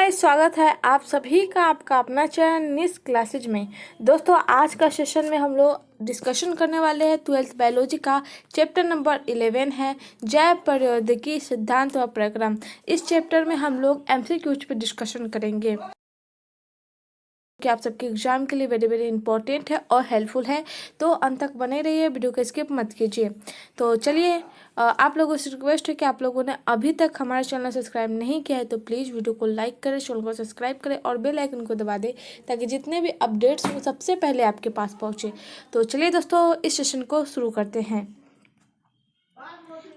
Guys, स्वागत है आप सभी का आपका अपना चैनल निस क्लासेज में। दोस्तों, आज का सेशन में हम लोग डिस्कशन करने वाले हैं 12th बायोलॉजी का चैप्टर नंबर 11 है जैव प्रौद्योगिकी सिद्धांत व प्रक्रम। इस चैप्टर में हम लोग एमसीक्यूज पे डिस्कशन करेंगे कि आप सबके एग्जाम के लिए वेरी वेरी इंपॉर्टेंट है और हेल्पफुल है। तो अंत तक बने रहिए, वीडियो को स्किप मत कीजिए। तो चलिए, आप लोगों से रिक्वेस्ट है कि आप लोगों ने अभी तक हमारा चैनल सब्सक्राइब नहीं किया है तो प्लीज़ वीडियो को लाइक करें, चैनल को सब्सक्राइब करें और बेल आइकन को दबा दें ताकि जितने भी अपडेट्स हो सबसे पहले आपके पास पहुँचे। तो चलिए दोस्तों, इस सेशन को शुरू करते हैं।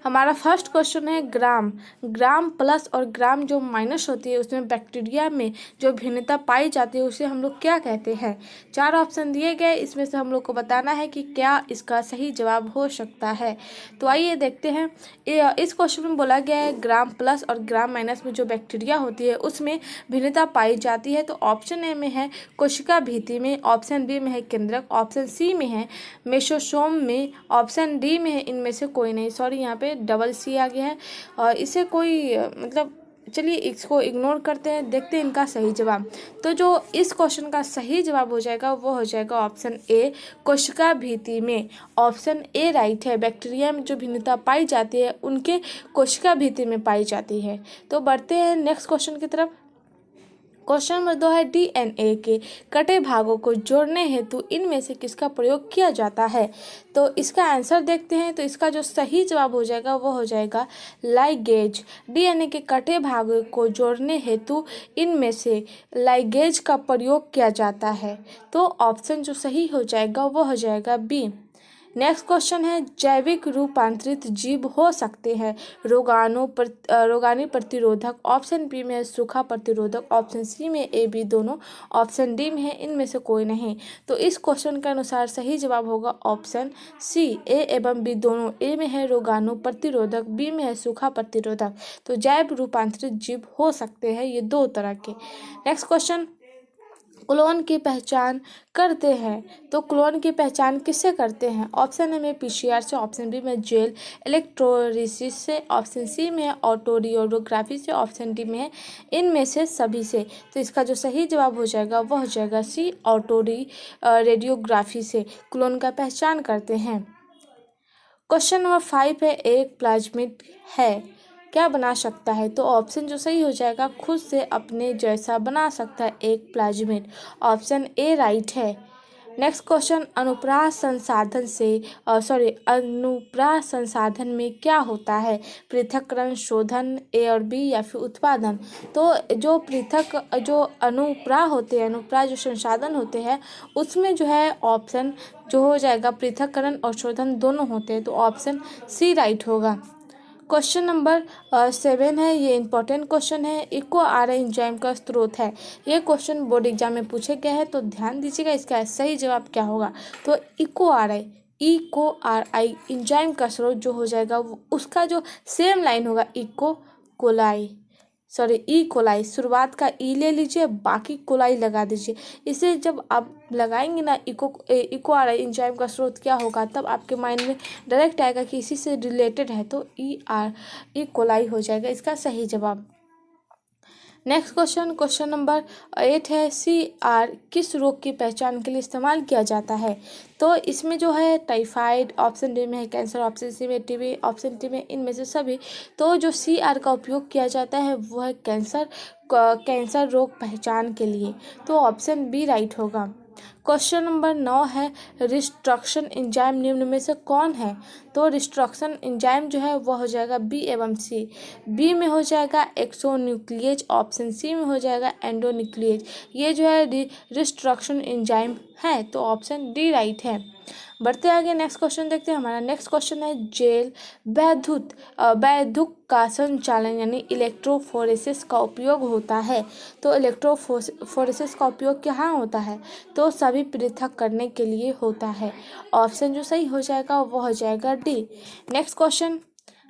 हमारा फर्स्ट क्वेश्चन है ग्राम ग्राम प्लस और ग्राम जो माइनस होती है उसमें बैक्टीरिया में जो भिन्नता पाई जाती है उसे हम लोग क्या कहते हैं। 4 ऑप्शन दिए गए, इसमें से हम लोग को बताना है कि क्या इसका सही जवाब हो सकता है। तो आइए देखते हैं। इस क्वेश्चन में बोला गया है ग्राम प्लस और ग्राम माइनस में जो बैक्टीरिया होती है उसमें भिन्नता पाई जाती है। तो ऑप्शन ए में है कोशिका भित्ति में, ऑप्शन बी में है केंद्रक, ऑप्शन सी में है मेसोसोम में, ऑप्शन डी में है इनमें से कोई नहीं। सॉरी, यहाँ पे डबल सी आ गया है और इसे कोई चलिए इसको इग्नोर करते हैं, देखते हैं इनका सही जवाब। तो जो इस क्वेश्चन का सही जवाब हो जाएगा वो हो जाएगा ऑप्शन ए कोशिका भित्ति में। ऑप्शन ए राइट है। बैक्टीरिया में जो भिन्नता पाई जाती है उनके कोशिका भित्ति में पाई जाती है। तो बढ़ते हैं नेक्स्ट क्वेश्चन की तरफ। क्वेश्चन नंबर 2 है डीएनए के कटे भागों को जोड़ने हेतु इनमें से किसका प्रयोग किया जाता है। तो इसका आंसर देखते हैं। तो इसका जो सही जवाब हो जाएगा वो हो जाएगा लाइगेज। डीएनए के कटे भागों को जोड़ने हेतु इनमें से लाइगेज का प्रयोग किया जाता है। तो ऑप्शन जो सही हो जाएगा वो हो जाएगा बी। नेक्स्ट क्वेश्चन है जैविक रूपांतरित जीव हो सकते हैं रोगाणु प्रतिरोधक। ऑप्शन बी में है सूखा प्रतिरोधक, ऑप्शन सी में ए बी दोनों, ऑप्शन डी में है इनमें से कोई नहीं। तो इस क्वेश्चन के अनुसार सही जवाब होगा ऑप्शन सी, ए एवं बी दोनों। ए में है रोगाणु प्रतिरोधक, बी में है सूखा प्रतिरोधक। तो जैव रूपांतरित जीव हो सकते हैं ये 2 तरह के। नेक्स्ट क्वेश्चन, क्लोन की पहचान करते हैं। तो क्लोन की पहचान किससे करते हैं। ऑप्शन ए में पीसीआर से, ऑप्शन बी में जेल इलेक्ट्रोलिसिस से, ऑप्शन सी में है ऑटोरियोग्राफी से, ऑप्शन डी में है इनमें से सभी से। तो इसका जो सही जवाब हो जाएगा वह हो जाएगा सी, रेडियोग्राफी से क्लोन का पहचान करते हैं। क्वेश्चन नंबर 5 है एक प्लाज्मिड है क्या बना सकता है। तो ऑप्शन जो सही हो जाएगा खुद से अपने जैसा बना सकता है एक प्लाज्मिड। ऑप्शन ए राइट है। नेक्स्ट क्वेश्चन, अनुप्रास संसाधन में क्या होता है। पृथक्करण, शोधन, ए और बी या फिर उत्पादन। तो जो अनुप्रास जो संसाधन होते हैं उसमें जो है ऑप्शन जो हो जाएगा पृथक्करण और शोधन दोनों होते हैं। तो ऑप्शन सी राइट होगा। क्वेश्चन नंबर 7 है, ये इंपॉर्टेंट क्वेश्चन है। इको आर आई एंजाइम का स्रोत है। ये क्वेश्चन बोर्ड एग्जाम में पूछे गए हैं तो ध्यान दीजिएगा इसका सही जवाब क्या होगा। तो इको आर आई एंजाइम का स्रोत जो हो जाएगा उसका जो सेम लाइन होगा ई कोलाई, शुरुआत का ई ले लीजिए, बाकी कोलाई लगा दीजिए। इसे जब आप लगाएंगे ना इको आर आई एंजाइम का स्रोत क्या होगा तब आपके माइंड में डायरेक्ट आएगा कि इसी से रिलेटेड है। तो ई कोलाई हो जाएगा इसका सही जवाब। नेक्स्ट क्वेश्चन नंबर 8 है CR किस रोग की पहचान के लिए इस्तेमाल किया जाता है। तो इसमें जो है टाइफाइड, ऑप्शन डी में है कैंसर, ऑप्शन सी में टीबी, ऑप्शन डी में इनमें से सभी। तो जो CR का उपयोग किया जाता है वो है कैंसर रोग पहचान के लिए। तो ऑप्शन बी राइट होगा। क्वेश्चन नंबर 9 है रिस्ट्रक्शन एंजाइम निम्न में से कौन है। तो रिस्ट्रक्शन एंजाइम जो है वह हो जाएगा बी एवं सी। बी में हो जाएगा एक्सोन्यूक्लिएज, ऑप्शन सी में हो जाएगा एंडोन्यूक्लिएज। ये जो है रिस्ट्रक्शन एंजाइम है। तो ऑप्शन डी राइट है। बढ़ते आगे नेक्स्ट क्वेश्चन देखते हैं। हमारा नेक्स्ट क्वेश्चन है जेल वैद्युत का संचालन यानी इलेक्ट्रोफोरेसिस का उपयोग होता है। तो इलेक्ट्रोफोरेसिस का उपयोग कहाँ होता है। तो सभी पृथक करने के लिए होता है। ऑप्शन जो सही हो जाएगा वो हो जाएगा डी। नेक्स्ट क्वेश्चन,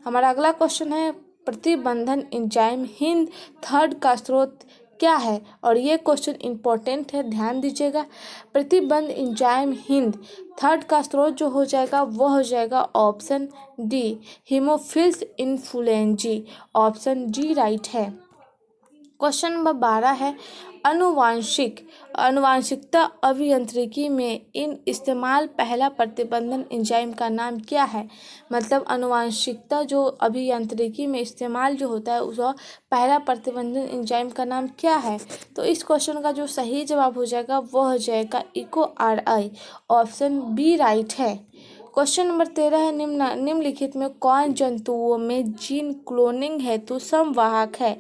हमारा अगला क्वेश्चन है प्रतिबंधन एंजाइम हिंद थर्ड का स्रोत क्या है। और ये क्वेश्चन इंपॉर्टेंट है, ध्यान दीजिएगा। प्रतिबंध एंजाइम हिंद थर्ड का स्रोत जो हो जाएगा वो हो जाएगा option D haemophilus influenzae. Option D right है। क्वेश्चन नंबर 12 है अनुवांशिकता अभियांत्रिकी में इन इस्तेमाल पहला प्रतिबंधन एंजाइम का नाम क्या है। मतलब अनुवांशिकता जो अभियांत्रिकी में इस्तेमाल जो होता है उसका पहला प्रतिबंधन एंजाइम का नाम क्या है। तो इस क्वेश्चन का जो सही जवाब हो जाएगा वो हो जाएगा EcoRI, ऑप्शन बी राइट है। क्वेश्चन नंबर 13 है निम्नलिखित में कौन जंतुओं में जीन क्लोनिंग हेतु संवाहक है।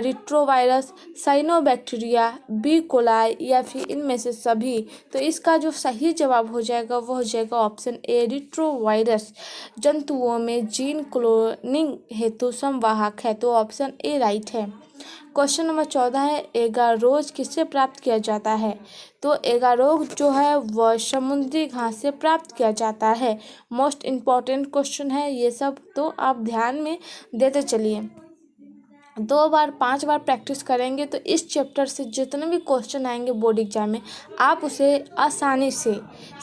रिट्रोवायरस, साइनोबैक्टीरिया, बी कोलाई या फिर इनमें से सभी। तो इसका जो सही जवाब हो जाएगा वो हो जाएगा ऑप्शन ए रिट्रोवायरस जंतुओं में जीन क्लोनिंग हेतु संवाहक है, तो ऑप्शन ए राइट है। क्वेश्चन नंबर 14 है एगारोज किससे प्राप्त किया जाता है। तो एगारोज जो है वह समुद्री घास से प्राप्त किया जाता है। मोस्ट इम्पॉर्टेंट क्वेश्चन है ये सब, तो आप ध्यान में देते चलिए। 2 बार 5 बार प्रैक्टिस करेंगे तो इस चैप्टर से जितने भी क्वेश्चन आएंगे बोर्ड एग्जाम में आप उसे आसानी से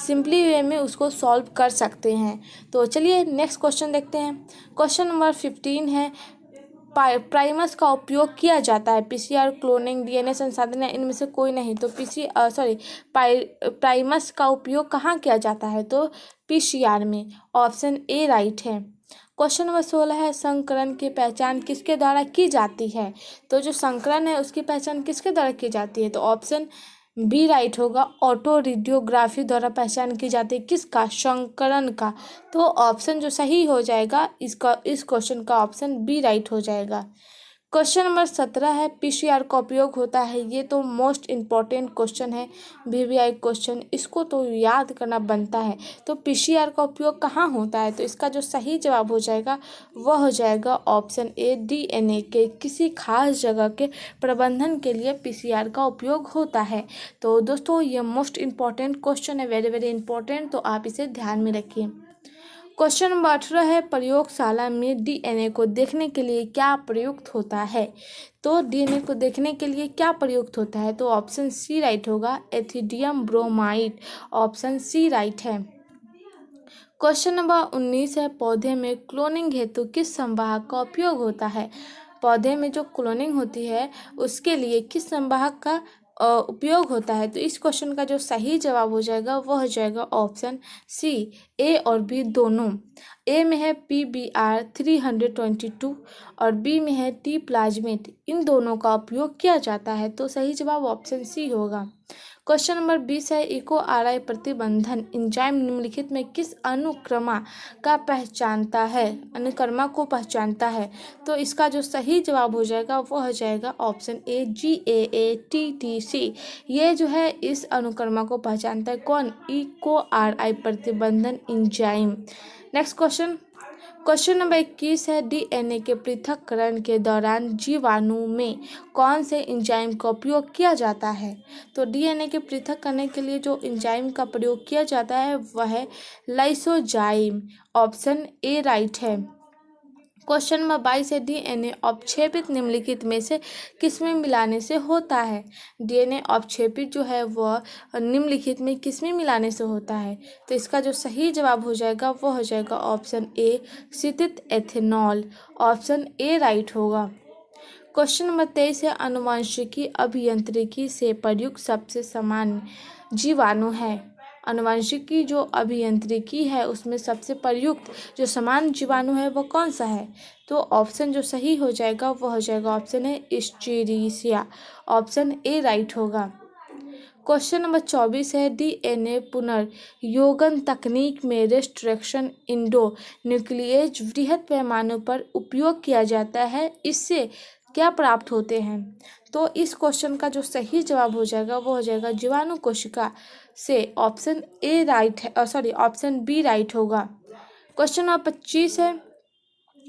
सिंपली वे में उसको सॉल्व कर सकते हैं। तो चलिए नेक्स्ट क्वेश्चन देखते हैं। क्वेश्चन नंबर 15 है प्राइमस का उपयोग किया जाता है PCR, क्लोनिंग, DNA संसाधन या इनमें से कोई नहीं। तो प्राइमस का उपयोग कहाँ किया जाता है। तो PCR में, ऑप्शन ए राइट है। क्वेश्चन नंबर 16 है संकरण की पहचान किसके द्वारा की जाती है। तो जो संकरण है उसकी पहचान किसके द्वारा की जाती है। तो ऑप्शन बी राइट होगा, ऑटो रेडियोग्राफी द्वारा पहचान की जाती है किसका, संकरण का। तो ऑप्शन जो सही हो जाएगा इसका इस क्वेश्चन का ऑप्शन बी राइट हो जाएगा। क्वेश्चन नंबर 17 है PCR का उपयोग होता है। ये तो मोस्ट इम्पॉर्टेंट क्वेश्चन है, VVI क्वेश्चन, इसको तो याद करना बनता है। तो PCR का उपयोग कहाँ होता है। तो इसका जो सही जवाब हो जाएगा वह हो जाएगा ऑप्शन ए DNA के किसी खास जगह के प्रबंधन के लिए PCR का उपयोग होता है। तो दोस्तों ये मोस्ट इम्पॉर्टेंट क्वेश्चन है, वेरी वेरी इंपॉर्टेंट, तो आप इसे ध्यान में रखिए। क्वेश्चन नंबर 18 है प्रयोगशाला में DNA को देखने के लिए क्या प्रयुक्त होता है। तो DNA को देखने के लिए क्या प्रयुक्त होता है। तो ऑप्शन सी राइट होगा, ethidium bromide, option C right है। क्वेश्चन नंबर 19 है पौधे में क्लोनिंग हेतु किस संवाहक का उपयोग होता है। पौधे में जो क्लोनिंग होती है उसके लिए किस संवाहक का उपयोग होता है। तो इस क्वेश्चन का जो सही जवाब हो जाएगा वो हो जाएगा ऑप्शन सी, ए और बी दोनों। ए में है PBr 322 और बी में है टी प्लाज्मेट, इन दोनों का उपयोग किया जाता है। तो सही जवाब ऑप्शन सी होगा। क्वेश्चन नंबर 20 है EcoRI प्रतिबंधन एंजाइम निम्नलिखित में किस अनुक्रमा को पहचानता है। तो इसका जो सही जवाब हो जाएगा वो हो जाएगा ऑप्शन ए GAATTC। ये जो है इस अनुक्रमा को पहचानता है कौन, EcoRI प्रतिबंधन एंजाइम। नेक्स्ट क्वेश्चन नंबर 21 है DNA के पृथक्करण के दौरान जीवाणु में कौन से एंजाइम का उपयोग किया जाता है। तो DNA के पृथक करने के लिए जो एंजाइम का प्रयोग किया जाता है वह है लाइसोजाइम, ऑप्शन ए राइट है। क्वेश्चन नंबर 22 है DNA अवक्षेपित निम्नलिखित में से किसमें मिलाने से होता है। DNA अवक्षेपित जो है वह निम्नलिखित में किसमें मिलाने से होता है। तो इसका जो सही जवाब हो जाएगा वो हो जाएगा ऑप्शन ए शीतित एथेनॉल, ऑप्शन ए राइट होगा। क्वेश्चन नंबर 23 है आनुवंशिकी अभियांत्रिकी से प्रयुक्त सबसे सामान्य जीवाणु है। आनुवंशिकी जो अभियांत्रिकी है उसमें सबसे प्रयुक्त जो समान जीवाणु है वो कौन सा है। तो ऑप्शन जो सही हो जाएगा वो हो जाएगा ऑप्शन है एस्चेरिचिया, ऑप्शन ए राइट होगा। क्वेश्चन नंबर 24 है DNA पुनर्योगन तकनीक में रेस्ट्रिक्शन इंडो न्यूक्लियेज वृहद पैमाने पर उपयोग किया जाता है, इससे क्या प्राप्त होते हैं। तो इस क्वेश्चन का जो सही जवाब हो जाएगा वो हो जाएगा जीवाणु कोशिका से, ऑप्शन ए राइट है, ऑप्शन बी राइट होगा। क्वेश्चन नंबर 25 है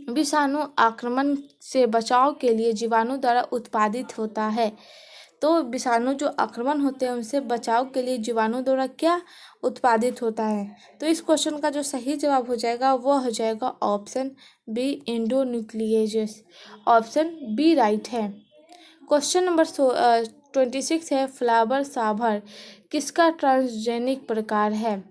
विषाणु आक्रमण से बचाव के लिए जीवाणु द्वारा उत्पादित होता है। तो विषाणु जो आक्रमण होते हैं उनसे बचाव के लिए जीवाणु द्वारा क्या उत्पादित होता है। तो इस क्वेश्चन का जो सही जवाब हो जाएगा वो हो जाएगा option B endonucleases, option B right है। क्वेश्चन नंबर 26 है फ्लावर साभर किसका ट्रांसजेनिक प्रकार है।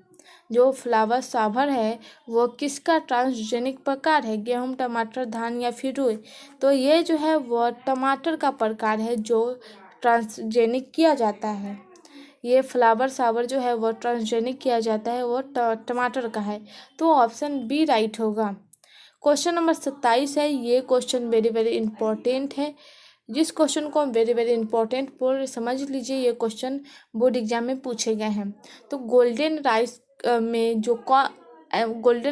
जो फ्लावर सावर है वो किसका ट्रांसजेनिक प्रकार है? गेहूँ, टमाटर, धान या फिर रुई? तो ये जो है वो टमाटर का प्रकार है जो ट्रांसजेनिक किया जाता है। ये फ्लावर सावर जो है वो ट्रांसजेनिक किया जाता है, वो टमाटर का है। तो ऑप्शन बी राइट होगा। क्वेश्चन नंबर 27 है। ये क्वेश्चन वेरी वेरी इंपॉर्टेंट है। जिस क्वेश्चन को हम वेरी वेरी इंपॉर्टेंट बोल समझ लीजिए, ये क्वेश्चन बोर्ड एग्जाम में पूछे गए हैं। तो गोल्डन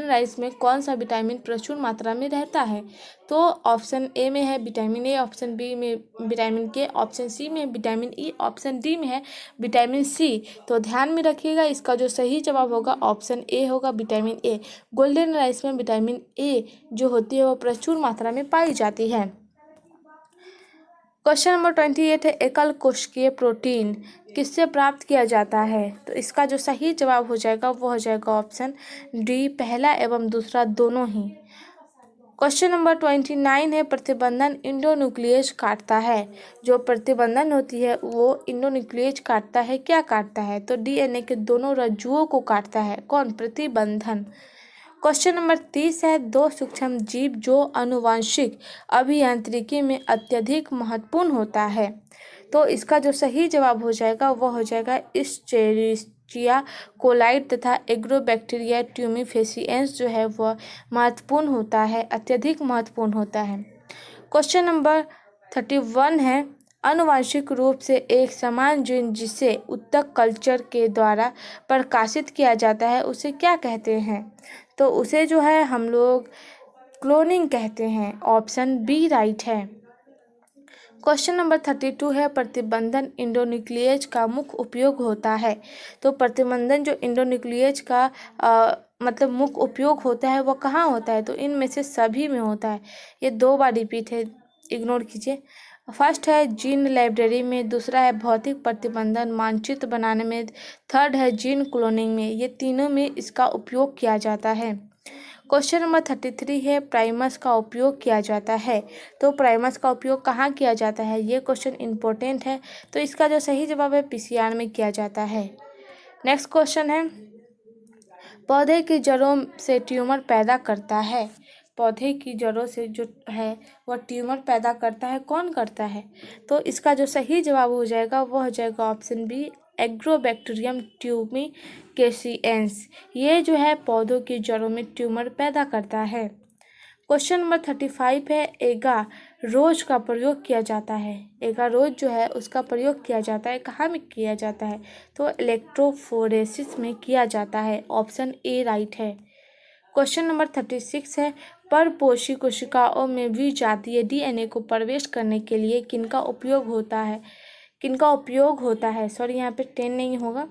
राइस में कौन सा विटामिन प्रचुर मात्रा में रहता है? तो ऑप्शन ए में है विटामिन ए, ऑप्शन बी में विटामिन के, ऑप्शन सी में विटामिन ई, ऑप्शन डी में है विटामिन सी। तो ध्यान में रखिएगा, इसका जो सही जवाब होगा ऑप्शन ए होगा, विटामिन ए। गोल्डन राइस में विटामिन ए जो होती है वो प्रचुर मात्रा में पाई जाती है। क्वेश्चन नंबर 28 है। एकल कोशिकीय प्रोटीन किससे प्राप्त किया जाता है? तो इसका जो सही जवाब हो जाएगा वो हो जाएगा ऑप्शन डी, पहला एवं दूसरा दोनों ही। क्वेश्चन नंबर 29 है। प्रतिबंधन इंडोन्यूक्लियस काटता है। जो प्रतिबंधन होती है वो इंडोन्यूक्लियस काटता है, क्या काटता है? तो डीएनए के दोनों रज्जुओं को काटता है। कौन? प्रतिबंधन। क्वेश्चन नंबर 30 है। दो सूक्ष्म जीव जो आनुवंशिक अभियांत्रिकी में अत्यधिक महत्वपूर्ण होता है। तो इसका जो सही जवाब हो जाएगा वो हो जाएगा इस्चेरिचिया कोलाई तथा एग्रोबैक्टीरिया ट्यूमिफेसिएंस जो है वह महत्वपूर्ण होता है, अत्यधिक महत्वपूर्ण होता है। क्वेश्चन नंबर 31 है। आनुवंशिक रूप से एक समान जीन जिसे ऊतक कल्चर के द्वारा प्रकाशित किया जाता है उसे क्या कहते हैं? तो उसे जो है हम लोग क्लोनिंग कहते हैं। ऑप्शन बी राइट है। क्वेश्चन नंबर 32 है। प्रतिबंधन इंडोन्यूक्लियस का मुख्य उपयोग होता है। तो प्रतिबंधन जो इंडोन्यूक्लियस का मतलब मुख्य उपयोग होता है वो कहाँ होता है? तो इनमें से सभी में होता है। ये 2 बार रिपीट है, इग्नोर कीजिए। फर्स्ट है जीन लाइब्रेरी में, दूसरा है भौतिक प्रतिबंधन मानचित्र बनाने में, थर्ड है जीन क्लोनिंग में। ये तीनों में इसका उपयोग किया जाता है। क्वेश्चन नंबर 33 है। प्राइमर्स का उपयोग किया जाता है। तो प्राइमर्स का उपयोग कहाँ किया जाता है? ये क्वेश्चन इंपॉर्टेंट है। तो इसका जो सही जवाब है पीसीआर में किया जाता है। नेक्स्ट क्वेश्चन है। पौधे की जड़ों से ट्यूमर पैदा करता है। पौधे की जड़ों से जो है वह ट्यूमर पैदा करता है, कौन करता है? तो इसका जो सही जवाब हो जाएगा वो हो जाएगा ऑप्शन बी, एग्रोबैक्टीरियम ट्यूमिफेसिएंस। ये जो है पौधों की जड़ों में ट्यूमर पैदा करता है। क्वेश्चन नंबर 35 है। एगारोज का प्रयोग किया जाता है। एगारोज जो है उसका प्रयोग किया जाता है, कहाँ में किया जाता है? तो इलेक्ट्रोफोरेसिस में किया जाता है। ऑप्शन ए राइट है। क्वेश्चन नंबर 36 है। परपोषी कोशिकाओं में विजातीय डीएनए को प्रवेश करने के लिए किनका उपयोग होता है? सॉरी, यहाँ पे 10 नहीं होगा।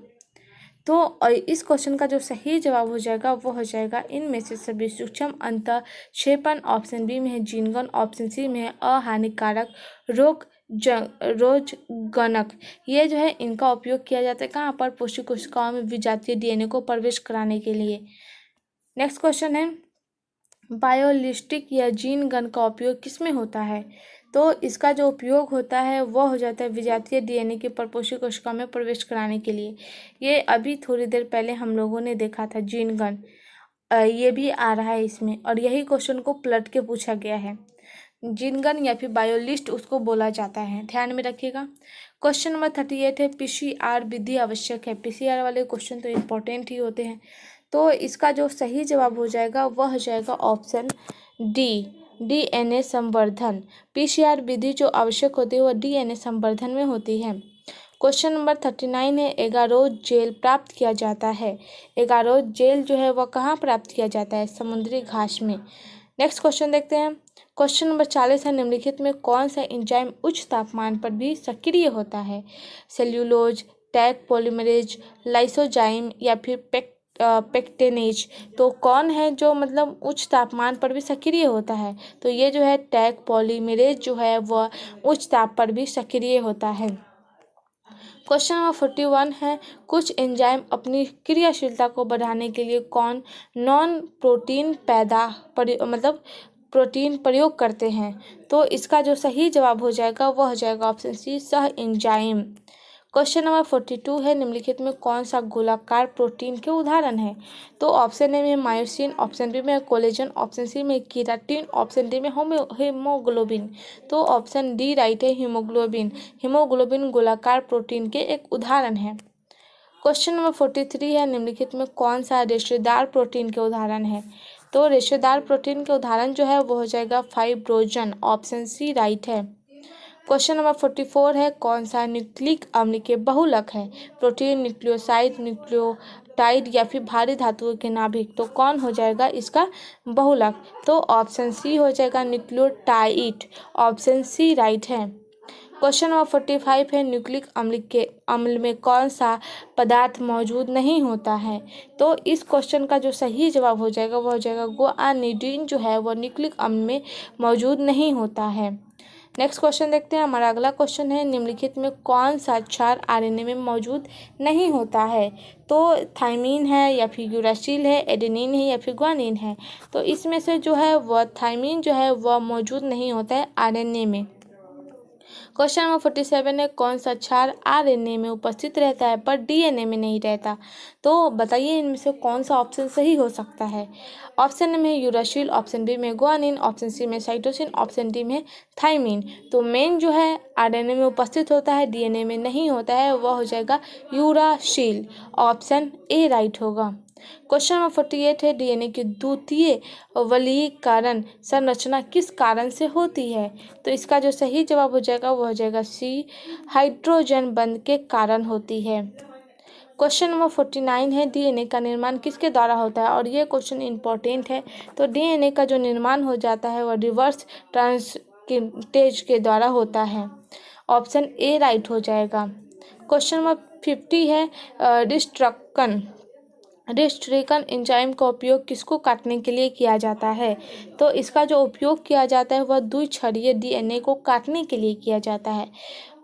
तो इस क्वेश्चन का जो सही जवाब हो जाएगा वो हो जाएगा इनमें से सभी सूक्ष्म अंतःक्षेपण। ऑप्शन बी में है जीनगन, ऑप्शन सी में है अहानिकारक रोगजनक। ये जो है इनका उपयोग किया जाता है कहाँ पर? पोषी कोशिकाओं में विजातीय डीएनए को प्रवेश कराने के लिए। नेक्स्ट क्वेश्चन है। बायोलिस्टिक या जीन गन का उपयोग किसमें होता है? तो इसका जो उपयोग होता है वो हो जाता है विजातीय डीएनए की परपोषी कोशिका में प्रवेश कराने के लिए। ये अभी थोड़ी देर पहले हम लोगों ने देखा था जीन गन, ये भी आ रहा है इसमें, और यही क्वेश्चन को पलट के पूछा गया है। जीन गन या फिर बायोलिस्ट उसको बोला जाता है, ध्यान में रखिएगा। क्वेश्चन नंबर 38 है। पीसीआर विधि आवश्यक है। पीसीआर वाले क्वेश्चन तो इम्पोर्टेंट ही होते हैं। तो इसका जो सही जवाब हो जाएगा वह हो जाएगा ऑप्शन डी, डीएनए संवर्धन। पीसीआर विधि जो आवश्यक होती है वह डीएनए संवर्धन में होती है। क्वेश्चन नंबर 39 है। एगारोज जेल प्राप्त किया जाता है। एगारोज जेल जो है वह कहाँ प्राप्त किया जाता है? समुद्री घास में। नेक्स्ट क्वेश्चन देखते हैं। क्वेश्चन नंबर 40 है। निम्नलिखित में कौन सा एंजाइम उच्च तापमान पर भी सक्रिय होता है? सेल्यूलोज, टैग पॉलीमरेज, लाइसोजाइम या फिर पेक्टेनेज। तो कौन है जो मतलब उच्च तापमान पर भी सक्रिय होता है? तो ये जो है टैग पॉलीमरेज जो है वह उच्च ताप पर भी सक्रिय होता है। क्वेश्चन नंबर 41 है। कुछ एंजाइम अपनी क्रियाशीलता को बढ़ाने के लिए कौन नॉन प्रोटीन प्रोटीन प्रयोग करते हैं? तो इसका जो सही जवाब हो जाएगा वह हो जाएगा ऑप्शन सी, सह एंजाइम। क्वेश्चन नंबर 42 है, निम्नलिखित में कौन सा गोलाकार प्रोटीन के उदाहरण है? तो ऑप्शन ए में मायोसिन, ऑप्शन बी में कोलेजन, ऑप्शन सी में कीराटिन, ऑप्शन डी में हीमोग्लोबिन। तो ऑप्शन डी राइट है, हीमोग्लोबिन। हीमोग्लोबिन गोलाकार प्रोटीन के एक उदाहरण है। क्वेश्चन नंबर 43 है, निम्नलिखित में कौन सा रेशेदार प्रोटीन के उदाहरण है? तो रेशेदार प्रोटीन के उदाहरण जो है वो हो जाएगा फाइब्रोजन, ऑप्शन सी राइट है। क्वेश्चन नंबर 44 है, कौन सा न्यूक्लिक अम्ल के बहुलक है? प्रोटीन, न्यूक्लियोसाइड, न्यूक्लियोटाइड या फिर भारी धातुओं के नाभिक। तो कौन हो जाएगा इसका बहुलक? तो ऑप्शन सी हो जाएगा, न्यूक्लियोटाइड। ऑप्शन सी राइट है। क्वेश्चन नंबर 45 है, न्यूक्लिक अम्ल में कौन सा पदार्थ मौजूद नहीं होता है? तो इस क्वेश्चन का जो सही जवाब हो जाएगा वो हो जाएगा गुआनिडीन, जो है वो न्यूक्लिक अम्ल में मौजूद नहीं होता है। नेक्स्ट क्वेश्चन देखते हैं। हमारा अगला क्वेश्चन है, निम्नलिखित में कौन सा क्षार आरएनए में मौजूद नहीं होता है? तो थायमीन है या फिर यूरासिल है, एडेनिन है या फिर ग्वानिन है। तो इसमें से जो है वह थायमीन जो है वह मौजूद नहीं होता है आरएनए में। क्वेश्चन नंबर 47 है, कौन सा क्षार आरएनए में उपस्थित रहता है पर डीएनए में नहीं रहता? तो बताइए इनमें से कौन सा ऑप्शन सही हो सकता है? ऑप्शन ए में यूरासिल, ऑप्शन बी में ग्वानिन, ऑप्शन सी में साइटोसिन, ऑप्शन डी में थाइमिन। तो मेन जो है आरएनए में उपस्थित होता है, डीएनए में नहीं होता है, वह हो जाएगा यूरासिल। ऑप्शन ए राइट होगा। क्वेश्चन नंबर 48 है, डीएनए की द्वितीय वल्लीकरण संरचना किस कारण से होती है? तो इसका जो सही जवाब हो जाएगा वो हो जाएगा सी, हाइड्रोजन बंध के कारण होती है। क्वेश्चन नंबर 49 है, डीएनए का निर्माण किसके द्वारा होता है? और ये क्वेश्चन इंपॉर्टेंट है। तो डीएनए का जो निर्माण हो जाता है वह रिवर्स ट्रांसक्रिप्टेज के द्वारा होता है। ऑप्शन ए राइट हो जाएगा। क्वेश्चन नंबर 50 है, डिस्ट्रिकन एंजाइम का उपयोग किसको काटने के लिए किया जाता है? तो इसका जो उपयोग किया जाता है वह द्विक्षारीय डीएनए को काटने के लिए किया जाता है।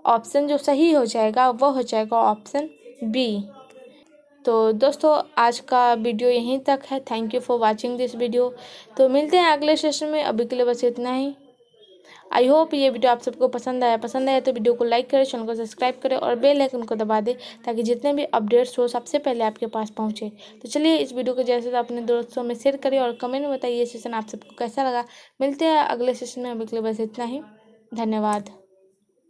ऑप्शन जो सही हो जाएगा वह हो जाएगा ऑप्शन बी। तो दोस्तों आज का वीडियो यहीं तक है। Thank you for watching this video. तो मिलते हैं अगले सेशन में। अभी के लिए बस इतना ही। आई होप ये वीडियो आप सबको पसंद आया तो वीडियो को लाइक करें, चैनल को सब्सक्राइब करें और बेल आइकन को दबा दें ताकि जितने भी अपडेट्स हो सबसे पहले आपके पास पहुंचे। तो चलिए इस वीडियो को जैसे तो अपने दोस्तों में शेयर करिए और कमेंट में बताइए ये सेशन आप सबको कैसा लगा। मिलते हैं अगले सेशन में। अभी के लिए बस इतना ही। धन्यवाद।